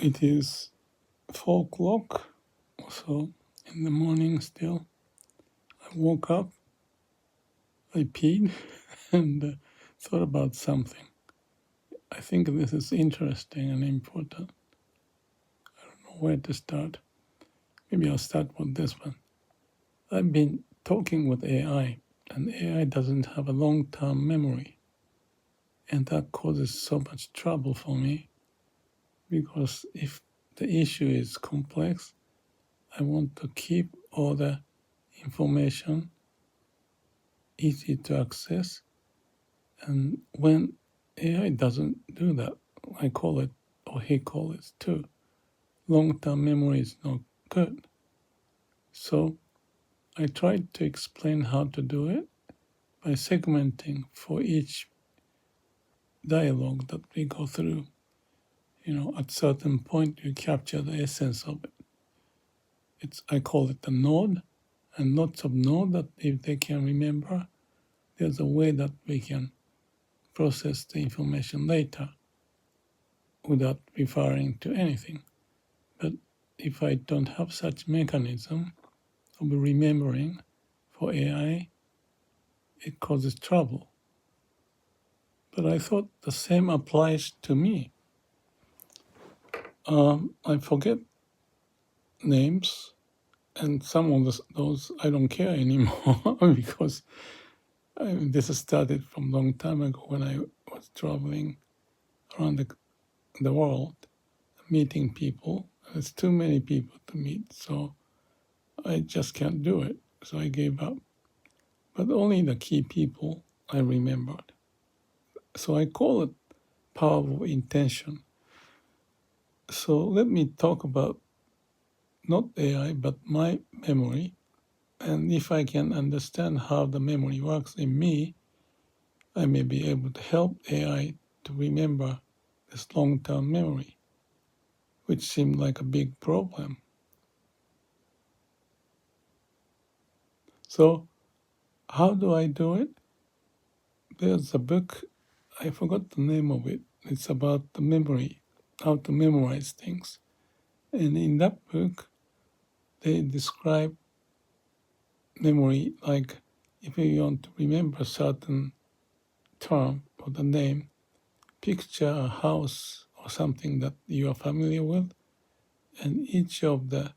It is 4 o'clock or so in the morning still. I woke up, I peed, and thought about something. I think this is interesting and important. I don't know where to start. Maybe I'll start with this one. I've been talking with AI, and AI doesn't have a long-term memory. And that causes so much trouble for me, because if the issue is complex, I want to keep all the information easy to access. And when AI doesn't do that, I call it, or he calls it too, long-term memory is not good. So I tried to explain how to do it by segmenting for each dialogue that we go through. At certain point you capture the essence of it. I call it a node, and lots of nodes that if they can remember, there's a way that we can process the information later without referring to anything. But if I don't have such mechanism of remembering for AI, it causes trouble. But I thought the same applies to me. I forget names, and some of those I don't care anymore because this started from a long time ago when I was traveling around the world, meeting people. There's too many people to meet, so I just can't do it. So I gave up. But only the key people I remembered. So I call it power of intention. So let me talk about not AI, but my memory. And if I can understand how the memory works in me, I may be able to help AI to remember this long-term memory, which seemed like a big problem. So how do I do it? There's a book, I forgot the name of it. It's about the memory, how to memorize things. And in that book, they describe memory like if you want to remember a certain term or the name, picture a house or something that you are familiar with, and each of the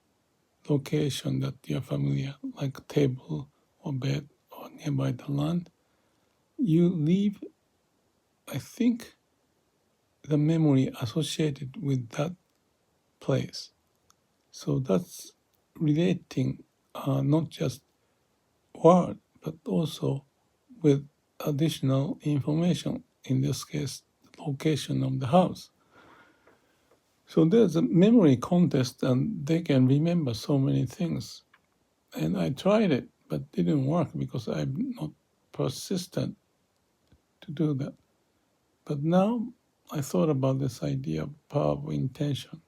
location that you are familiar, like a table or bed or nearby the land, you leave, I think, the memory associated with that place. So that's relating not just word, but also with additional information, in this case, the location of the house. So there's a memory contest, and they can remember so many things. And I tried it, but didn't work because I'm not persistent to do that. But now I thought about this idea of power of intention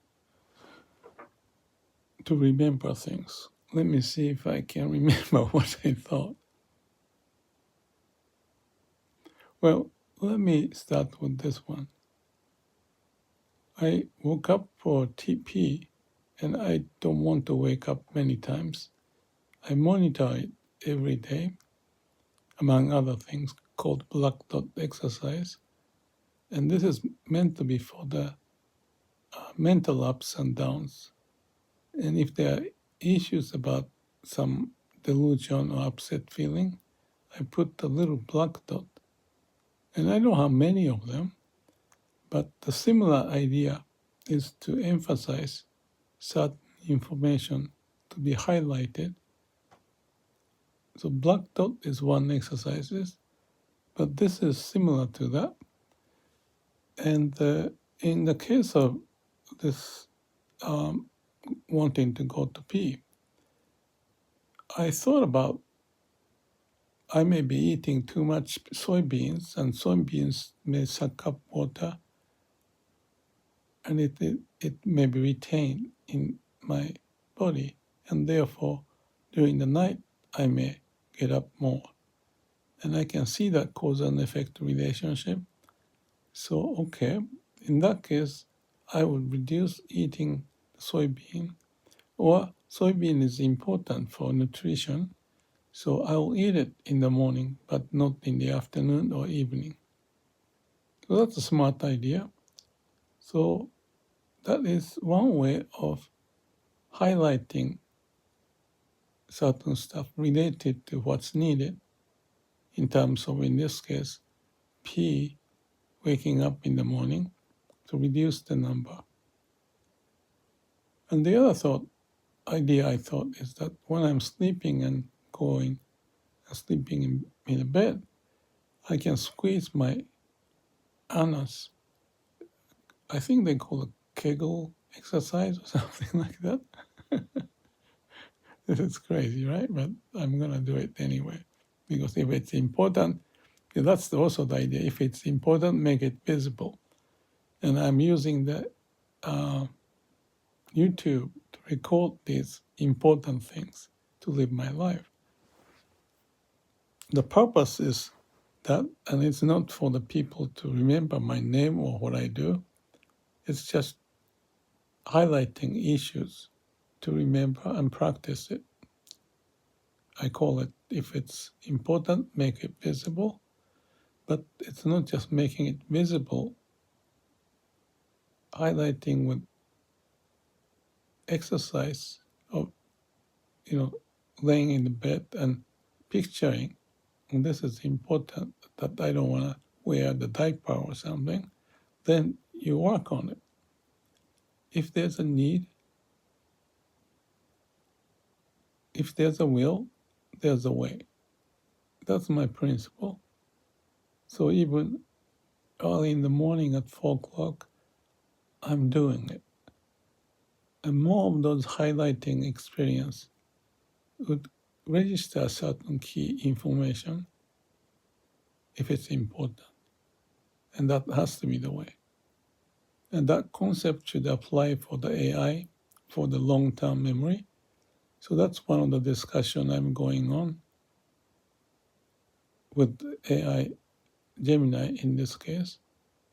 to remember things. Let me see if I can remember what I thought. Well, let me start with this one. I woke up for TP, and I don't want to wake up many times. I monitor it every day, among other things, called black dot exercise. And this is meant to be for the mental ups and downs. And if there are issues about some delusion or upset feeling, I put the little black dot. And I don't have many of them, but the similar idea is to emphasize certain information to be highlighted. So black dot is one exercise, but this is similar to that. And in the case of this wanting to go to pee, I thought about I may be eating too much soybeans, and soybeans may suck up water, and it may be retained in my body, and therefore during the night I may get up more. And I can see that cause and effect relationship. So, okay, in that case, I would reduce eating soybean, or soybean is important for nutrition, so I will eat it in the morning, but not in the afternoon or evening. So that's a smart idea. So that is one way of highlighting certain stuff related to what's needed in terms of, in this case, P, waking up in the morning, to reduce the number. And the other idea I thought is that when I'm sleeping and sleeping in a bed, I can squeeze my anus. I think they call it Kegel exercise or something like that. This is crazy, right? But I'm going to do it anyway. Because if it's important, that's also the idea. If it's important, make it visible. And I'm using the YouTube to record these important things to live my life. The purpose is that, and it's not for the people to remember my name or what I do. It's just highlighting issues to remember and practice it. I call it, if it's important, make it visible. But it's not just making it visible, highlighting with exercise of, laying in the bed and picturing, and this is important, that I don't want to wear the diaper or something, then you work on it. If there's a need, if there's a will, there's a way. That's my principle. So even early in the morning at 4 o'clock, I'm doing it. And more of those highlighting experience would register certain key information if it's important. And that has to be the way. And that concept should apply for the AI, for the long-term memory. So that's one of the discussion I'm going on with AI, Gemini in this case.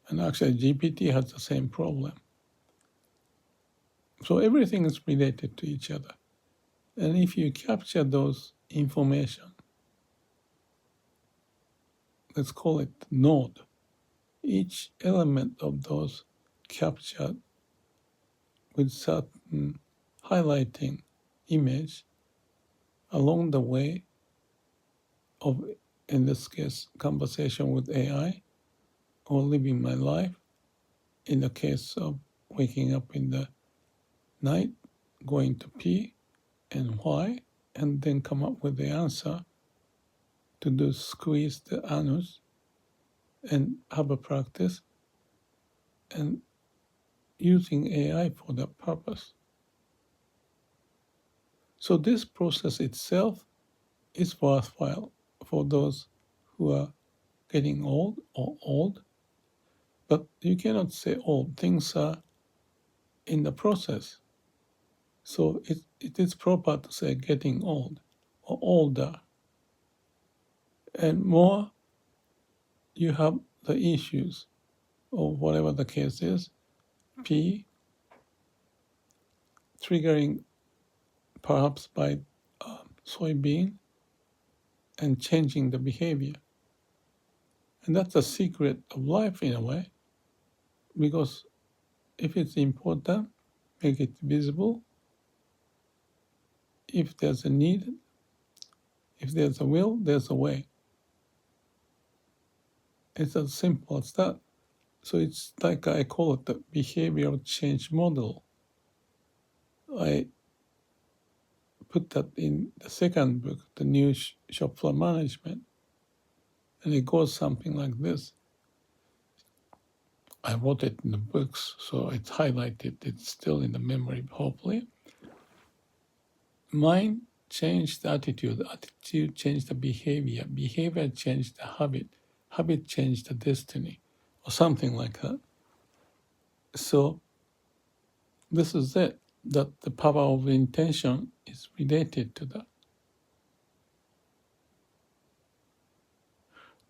And actually GPT has the same problem. So everything is related to each other. And if you capture those information, let's call it node, each element of those captured with certain highlighting image along the way of, in this case, conversation with AI or living my life, in the case of waking up in the night, going to pee, and why, and then come up with the answer to do squeeze the anus and have a practice and using AI for that purpose. So this process itself is worthwhile for those who are getting old or old, but you cannot say old. Things are in the process. So it is proper to say getting old or older. And more you have the issues or whatever the case is, P, triggering perhaps by soybean and changing the behavior. And that's the secret of life in a way, because if it's important, make it visible. If there's a need, if there's a will, there's a way. It's as simple as that. So it's like I call it the behavioral change model. I put that in the second book, The New Shop Floor Management, and it goes something like this. I wrote it in the books, so it's highlighted. It's still in the memory, hopefully. Mind changed the attitude. Attitude changed the behavior. Behavior changed the habit. Habit changed the destiny, or something like that. So this is it, that the power of intention is related to that.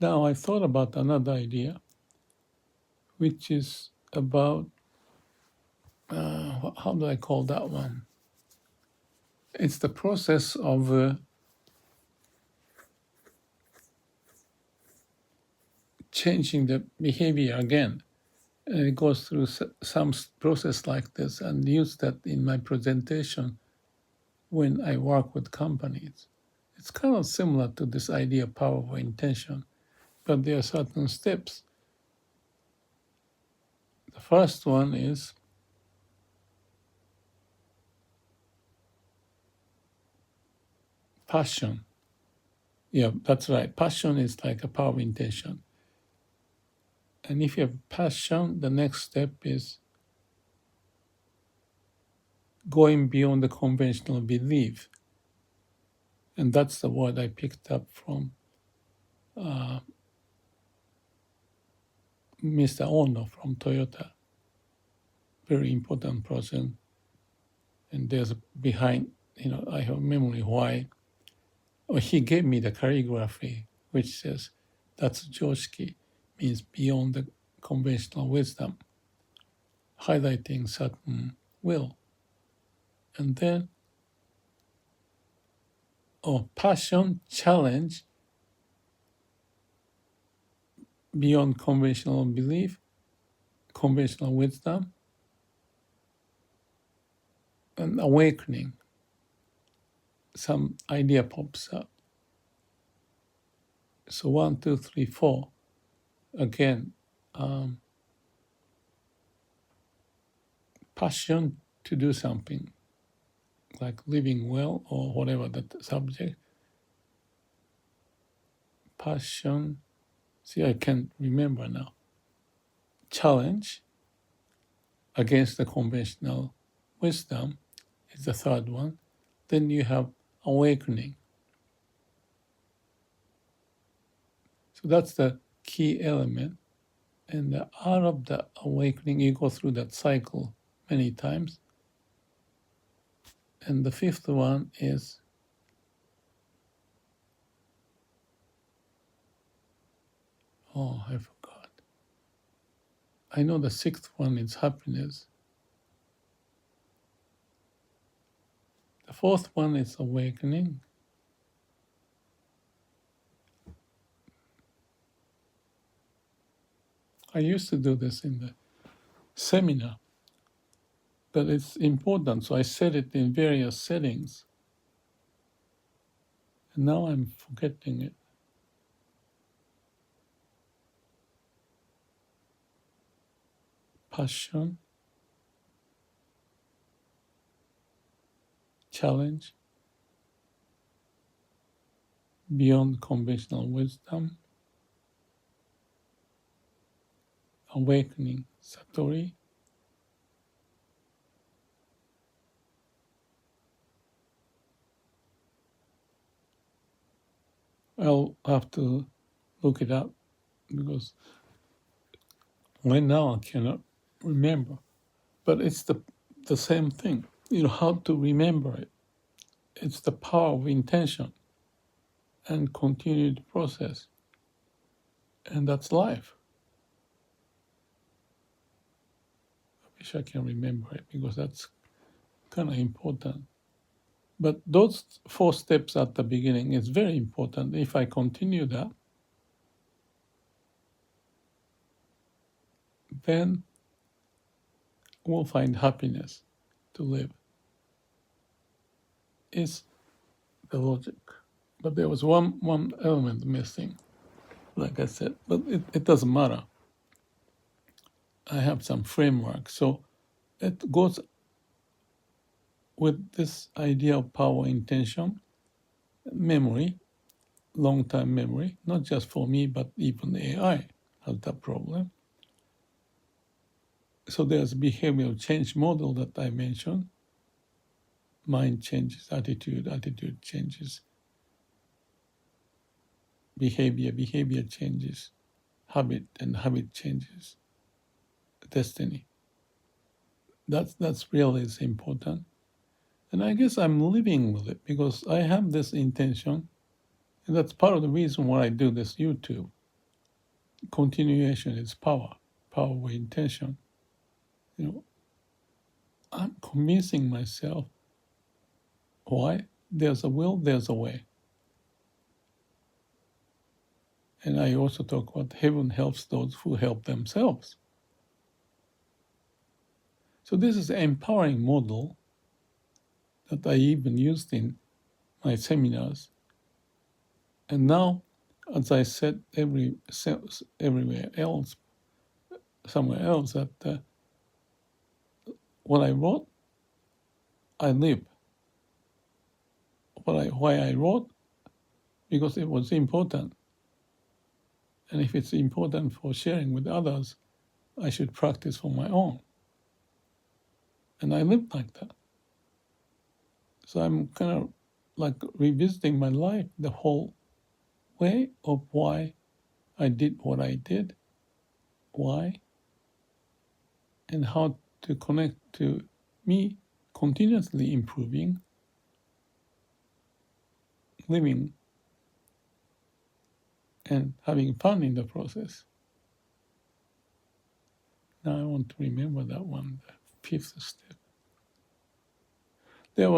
Now I thought about another idea, which is about how do I call that one? It's the process of changing the behavior again. And it goes through some process like this, and use that in my presentation when I work with companies. It's kind of similar to this idea of power of intention, but there are certain steps. The first one is passion. Yeah, that's right. Passion is like a power of intention. And if you have passion, the next step is going beyond the conventional belief. And that's the word I picked up from Mr. Ono from Toyota. Very important person. And there's behind, I have memory why. Or he gave me the calligraphy, which says, that's Joshki, means beyond the conventional wisdom, highlighting certain will. And then, passion, challenge, beyond conventional belief, conventional wisdom, and awakening. Some idea pops up. So 1, 2, 3, 4. Again, passion to do something, like living well or whatever that subject. Passion. See, I can't remember now. Challenge against the conventional wisdom is the third one. Then you have awakening. So that's the key element. And out of the awakening, you go through that cycle many times. And the fifth one is I forgot. I know the sixth one is happiness. The fourth one is awakening. I used to do this in the seminar, but it's important, so I said it in various settings. And now I'm forgetting it. Passion, challenge, beyond conventional wisdom, awakening, satori, I'll have to look it up because right now I cannot remember. But it's the same thing. How to remember it. It's the power of intention and continued process. And that's life. I wish I can remember it because that's kind of important. But those 4 steps at the beginning is very important. If I continue that, then we'll find happiness to live. Is the logic. But there was one element missing, like I said, but it doesn't matter. I have some framework. So it goes with this idea of power, intention, memory, long-term memory, not just for me, but even AI has that problem. So there's a behavioral change model that I mentioned. Mind changes, attitude changes, behavior changes, habit changes, destiny. That's really is important. And I guess I'm living with it because I have this intention, and that's part of the reason why I do this YouTube. Continuation is power with intention. I'm convincing myself, why? There's a will, there's a way. And I also talk about heaven helps those who help themselves. So this is an empowering model that I even used in my seminars. And now, as I said everywhere else, somewhere else, that what I wrote, I live. Why I wrote? Because it was important. And if it's important for sharing with others, I should practice for my own. And I lived like that. So I'm kind of like revisiting my life, the whole way of why I did what I did, why, and how to connect to me continuously improving, living, and having fun in the process. Now I want to remember that one, the fifth step. There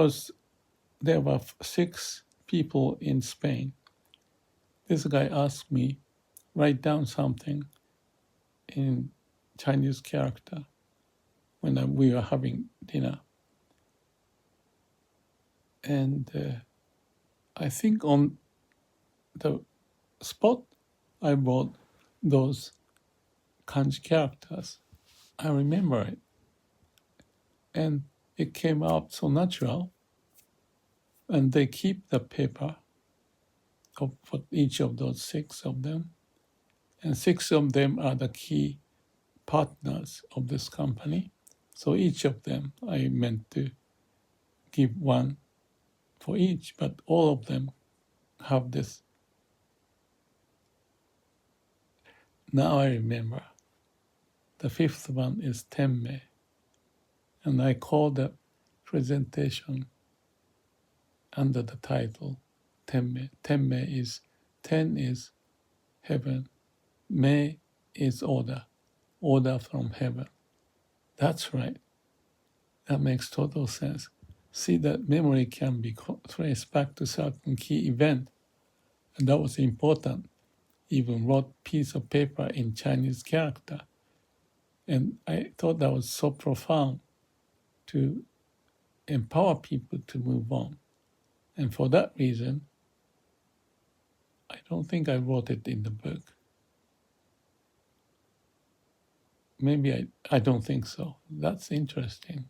were 6 people in Spain. This guy asked me, write down something in Chinese character when we were having dinner. And I think on the spot, I wrote those kanji characters. I remember it. And it came out so natural. And they keep the paper for each of those 6 of them. And 6 of them are the key partners of this company. So each of them, I meant to give one for each, but all of them have this. Now I remember. The 5th one is Ten-mei. And I call the presentation under the title Ten-mei. Ten-mei is, 10 is heaven, Mei is order from heaven. That's right. That makes total sense. See that memory can be traced back to certain key event, and that was important. Even wrote piece of paper in Chinese character. And I thought that was so profound to empower people to move on. And for that reason, I don't think I wrote it in the book. Maybe I don't think so. That's interesting.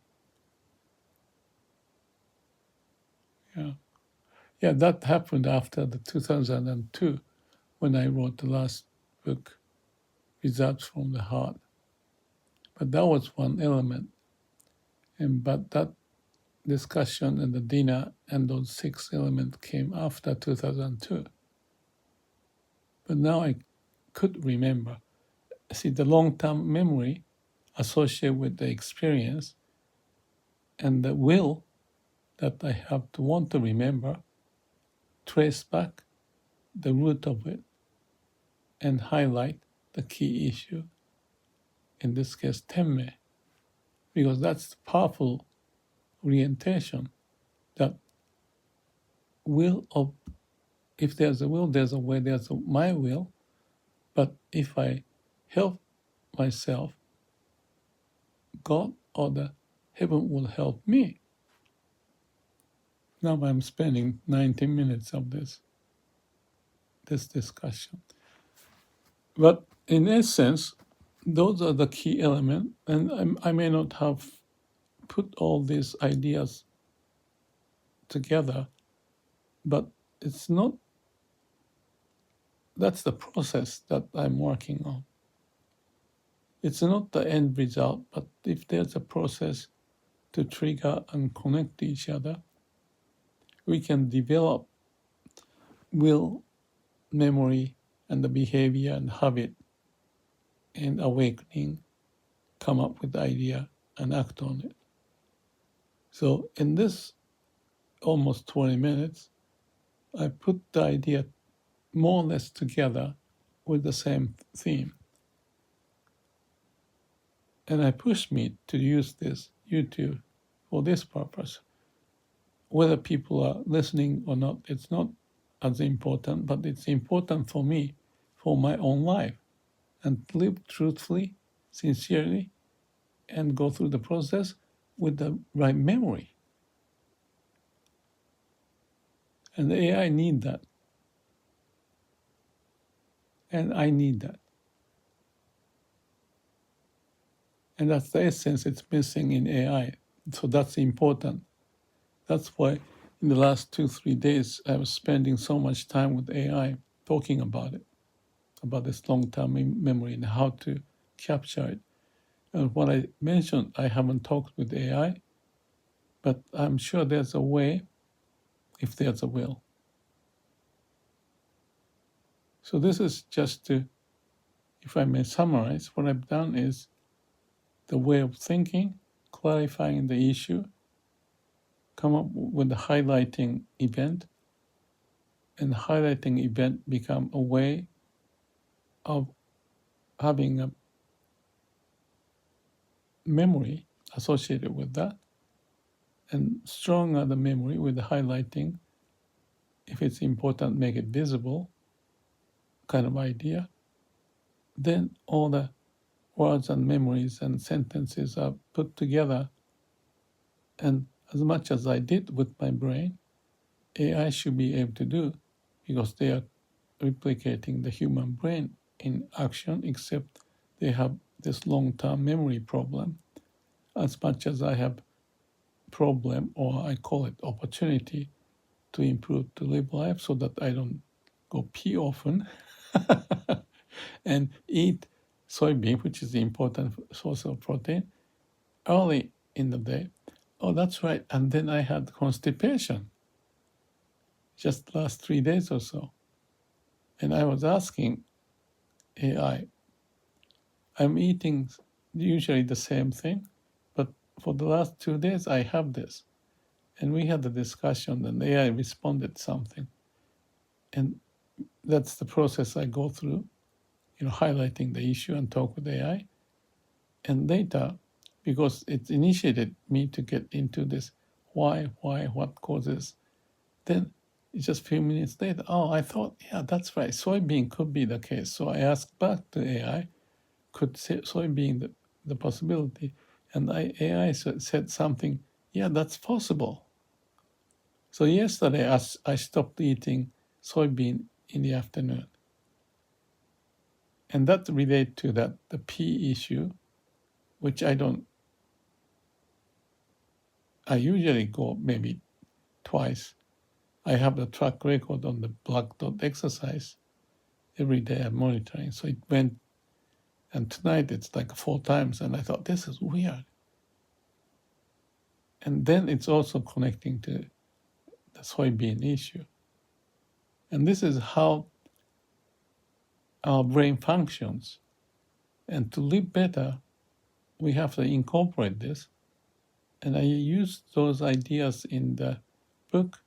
Yeah, that happened after the 2002 when I wrote the last book, Results from the Heart. But that was one element. But that discussion and the dinner and those 6 elements came after 2002. But now I could remember. See, the long-term memory associated with the experience and the will that I have to want to remember, trace back the root of it and highlight the key issue, in this case, Ten-mei, because that's the powerful orientation that will of, if there's a will, there's a way, there's my will, but if I help myself, God or the heaven will help me. Now I'm spending 90 minutes of this discussion. But in essence, those are the key elements, and I may not have put all these ideas together, but it's not, that's the process that I'm working on. It's not the end result, but if there's a process to trigger and connect to each other, we can develop will, memory, and the behavior and habit and awakening, come up with the idea and act on it. So in this almost 20 minutes, I put the idea more or less together with the same theme. And I pushed me to use this YouTube for this purpose. Whether people are listening or not, it's not as important, but it's important for me, for my own life, and live truthfully, sincerely, and go through the process with the right memory. And the AI need that. And I need that. And that's the essence it's missing in AI. So that's important. That's why in the last 2-3 days, I was spending so much time with AI talking about it, about this long-term memory and how to capture it. And what I mentioned, I haven't talked with AI, but I'm sure there's a way if there's a will. So this is just to, if I may summarize, what I've done is the way of thinking, clarifying the issue, come up with a highlighting event, and the highlighting event become a way of having a memory associated with that, and stronger the memory with the highlighting. If it's important, make it visible kind of idea. Then all the words and memories and sentences are put together. And as much as I did with my brain, AI should be able to do, because they are replicating the human brain in action, except they have this long-term memory problem. As much as I have problem, or I call it opportunity, to improve to live life so that I don't go pee often and eat soybean, which is the important source of protein, early in the day. Oh, that's right. And then I had constipation just last 3 days or so. And I was asking AI, I'm eating usually the same thing, but for the last 2 days I have this. And we had a discussion, and AI responded something. And that's the process I go through, highlighting the issue and talk with AI. And later, because it initiated me to get into this why, what causes, then it's just a few minutes later, oh, I thought, yeah, that's right, soybean could be the case. So I asked back to AI, could soybean the possibility? And AI said something, yeah, that's possible. So yesterday, I stopped eating soybean in the afternoon. And that relates to the pee issue, which I usually go maybe twice. I have the track record on the black dot exercise. Every day I'm monitoring. So it went, and tonight it's like 4 times. And I thought, this is weird. And then it's also connecting to the soybean issue. And this is how our brain functions. And to live better, we have to incorporate this. And I use those ideas in the book,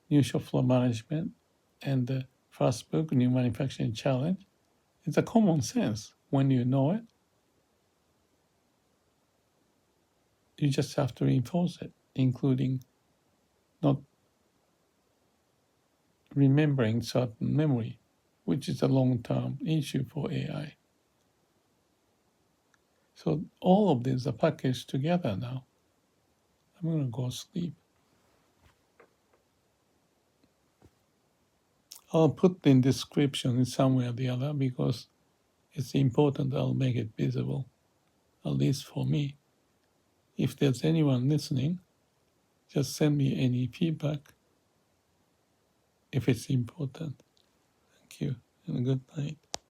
New Shop Floor Management, and the first book, New Manufacturing Challenge. It's a common sense when you know it. You just have to reinforce it, including not remembering certain memory, which is a long-term issue for AI. So all of these are packaged together now. I'm going to go sleep. I'll put in description in somewhere or the other, because it's important I'll make it visible, at least for me. If there's anyone listening, just send me any feedback if it's important. Thank you, and a good night.